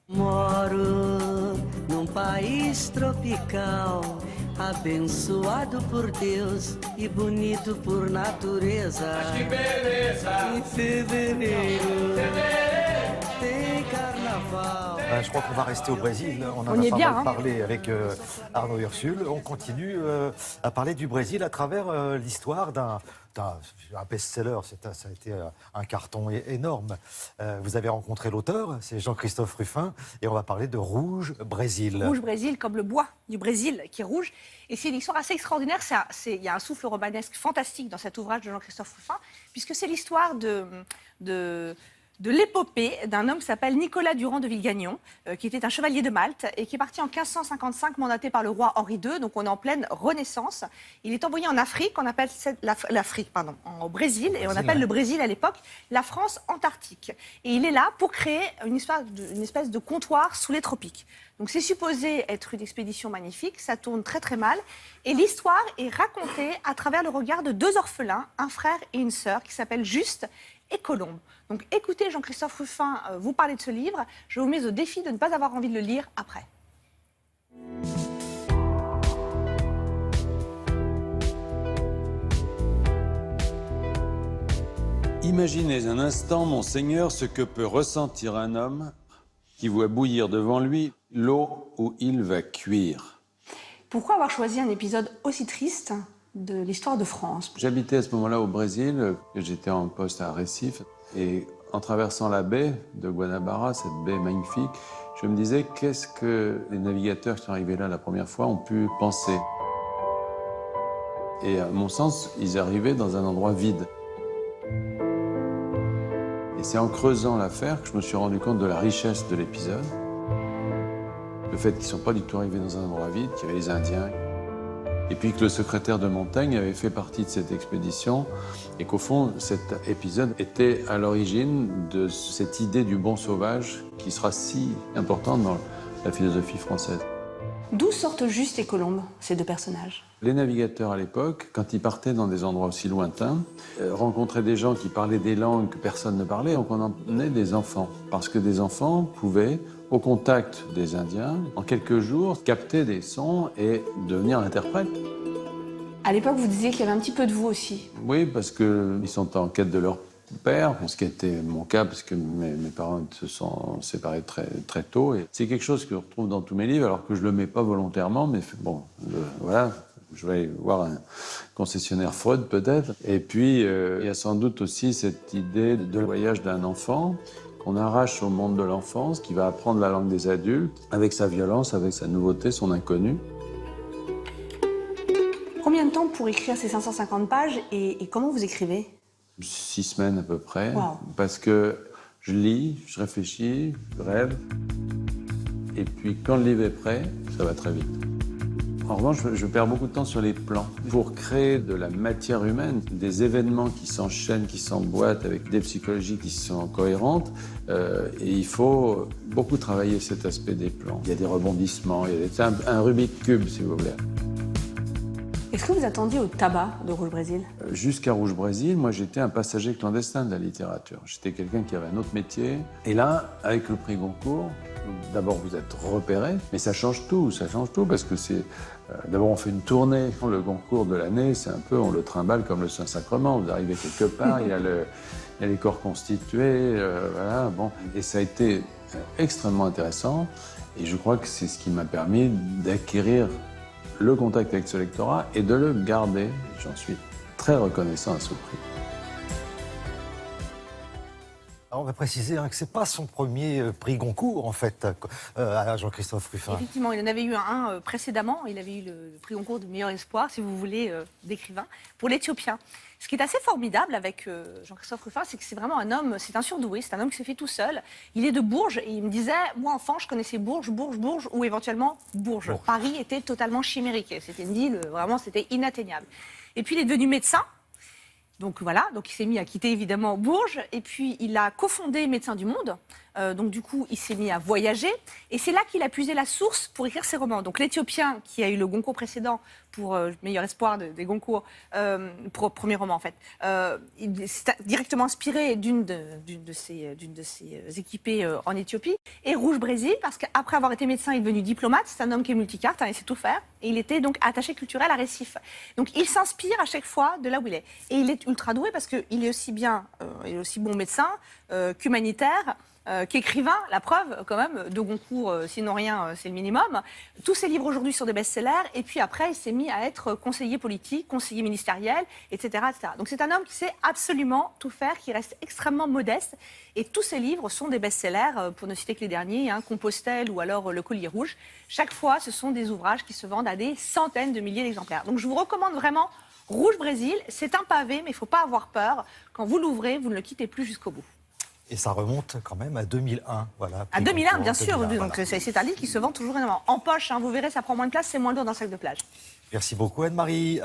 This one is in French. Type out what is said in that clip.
Moro num país tropical, abençoado por Deus e bonito por natureza. Mas que beleza! Em fevereiro tem carnaval. Je crois qu'on va rester au Brésil. On en On y a est pas bien, mal hein. parlé avec Arnaud Ursule. On continue à parler du Brésil à travers l'histoire d'un best-seller. Ça a été un carton énorme. Vous avez rencontré l'auteur, c'est Jean-Christophe Rufin, et on va parler de Rouge Brésil. Rouge Brésil, comme le bois du Brésil qui est rouge. Et c'est une histoire assez extraordinaire. Il y a un souffle romanesque fantastique dans cet ouvrage de Jean-Christophe Rufin, puisque c'est l'histoire de l'épopée d'un homme qui s'appelle Nicolas Durand de Villegagnon, qui était un chevalier de Malte et qui est parti en 1555, mandaté par le roi Henri II. Donc on est en pleine Renaissance. Il est envoyé en Afrique, on appelle l'Afrique, pardon, au Brésil, et on appelle le Brésil à l'époque la France antarctique. Et il est là pour créer une espèce de comptoir sous les tropiques. Donc c'est supposé être une expédition magnifique, ça tourne très très mal. Et l'histoire est racontée à travers le regard de deux orphelins, un frère et une sœur, qui s'appellent Juste et Colombe. Donc écoutez Jean-Christophe Rufin vous parler de ce livre. Je vous mets au défi de ne pas avoir envie de le lire après. Imaginez un instant, monseigneur, ce que peut ressentir un homme qui voit bouillir devant lui l'eau où il va cuire. Pourquoi avoir choisi un épisode aussi triste de l'histoire de France? J'habitais à ce moment-là au Brésil, j'étais en poste à Recife, et en traversant la baie de Guanabara, cette baie magnifique, je me disais qu'est-ce que les navigateurs qui sont arrivés là la première fois ont pu penser. Et à mon sens, ils arrivaient dans un endroit vide. Et c'est en creusant l'affaire que je me suis rendu compte de la richesse de l'épisode. Le fait qu'ils ne sont pas du tout arrivés dans un endroit vide, qu'il y avait les Indiens. Et puis que le secrétaire de Montaigne avait fait partie de cette expédition et qu'au fond, cet épisode était à l'origine de cette idée du bon sauvage qui sera si importante dans la philosophie française. D'où sortent Juste et Colombe, ces deux personnages? Les navigateurs à l'époque, quand ils partaient dans des endroits aussi lointains, rencontraient des gens qui parlaient des langues que personne ne parlait, donc on emmenait des enfants. Parce que des enfants pouvaient, au contact des Indiens, en quelques jours, capter des sons et devenir interprètes. À l'époque, vous disiez qu'il y avait un petit peu de vous aussi. Oui, parce qu'ils sont en quête de leur père, ce qui était mon cas, parce que mes parents se sont séparés très tôt. Et c'est quelque chose que je retrouve dans tous mes livres, alors que je ne le mets pas volontairement, mais bon, voilà. Je vais aller voir un concessionnaire Freud peut-être. Et puis, il y a sans doute aussi cette idée de voyage d'un enfant qu'on arrache au monde de l'enfance, qui va apprendre la langue des adultes, avec sa violence, avec sa nouveauté, son inconnu. Combien de temps pour écrire ces 550 pages et comment vous écrivez? 6 semaines à peu près, Wow. parce que je lis, je réfléchis, je rêve. Et puis quand le livre est prêt, ça va très vite. En revanche, je perds beaucoup de temps sur les plans. Pour créer de la matière humaine, des événements qui s'enchaînent, qui s'emboîtent, avec des psychologies qui sont cohérentes, et il faut beaucoup travailler cet aspect des plans. Il y a des rebondissements, c'est un Rubik's Cube, si vous voulez. Est-ce que vous attendiez au tabac de Rouge Brésil? Jusqu'à Rouge Brésil, moi j'étais un passager clandestin de la littérature. J'étais quelqu'un qui avait un autre métier. Et là, avec le prix Goncourt, d'abord vous êtes repéré, mais ça change tout parce que c'est... D'abord on fait une tournée. Le Goncourt de l'année, c'est un peu, on le trimballe comme le Saint-Sacrement. Vous arrivez quelque part, il y a les corps constitués, voilà, bon. Et ça a été extrêmement intéressant. Et je crois que c'est ce qui m'a permis d'acquérir le contact avec ce lectorat et de le garder. J'en suis très reconnaissant à ce prix. Alors on va préciser que ce n'est pas son premier prix Goncourt, en fait, à Jean-Christophe Rufin. Effectivement, il en avait eu un précédemment. Il avait eu le prix Goncourt de meilleur espoir, si vous voulez, d'écrivain, pour l'Éthiopien. Ce qui est assez formidable avec Jean-Christophe Rufin, c'est que c'est vraiment un homme, c'est un surdoué, c'est un homme qui s'est fait tout seul. Il est de Bourges et il me disait, moi enfant, je connaissais Bourges ou éventuellement Bourges. Paris était totalement chimérique. C'était une ville, vraiment, c'était inatteignable. Et puis il est devenu médecin. Donc voilà, donc il s'est mis à quitter évidemment Bourges et puis il a cofondé Médecins du Monde Donc du coup, il s'est mis à voyager. Et c'est là qu'il a puisé la source pour écrire ses romans. Donc l'Éthiopien, qui a eu le Goncourt précédent pour Meilleur espoir des Goncourt, pour premier roman en fait, il s'est directement inspiré d'une de ses équipées en Éthiopie. Et Rouge Brésil, parce qu'après avoir été médecin, il est devenu diplomate. C'est un homme qui est multicarte, il sait tout faire. Et il était donc attaché culturel à Recife. Donc il s'inspire à chaque fois de là où il est. Et il est ultra doué parce qu'il est aussi bon médecin qu'humanitaire, qu'écrivain, la preuve quand même, de Goncourt, sinon rien, c'est le minimum. Tous ses livres aujourd'hui sont des best-sellers, et puis après, il s'est mis à être conseiller politique, conseiller ministériel, etc., etc. Donc c'est un homme qui sait absolument tout faire, qui reste extrêmement modeste, et tous ses livres sont des best-sellers, pour ne citer que les derniers, Compostelle ou alors Le Collier Rouge. Chaque fois, ce sont des ouvrages qui se vendent à des centaines de milliers d'exemplaires. Donc je vous recommande vraiment Rouge Brésil, c'est un pavé, mais il ne faut pas avoir peur. Quand vous l'ouvrez, vous ne le quittez plus jusqu'au bout. Et ça remonte quand même à 2001. Voilà, À 2001, bien 2001, sûr. Donc voilà. c'est un livre qui se vend toujours énormément. En poche, vous verrez, ça prend moins de place, c'est moins lourd dans le sac de plage. Merci beaucoup Anne-Marie.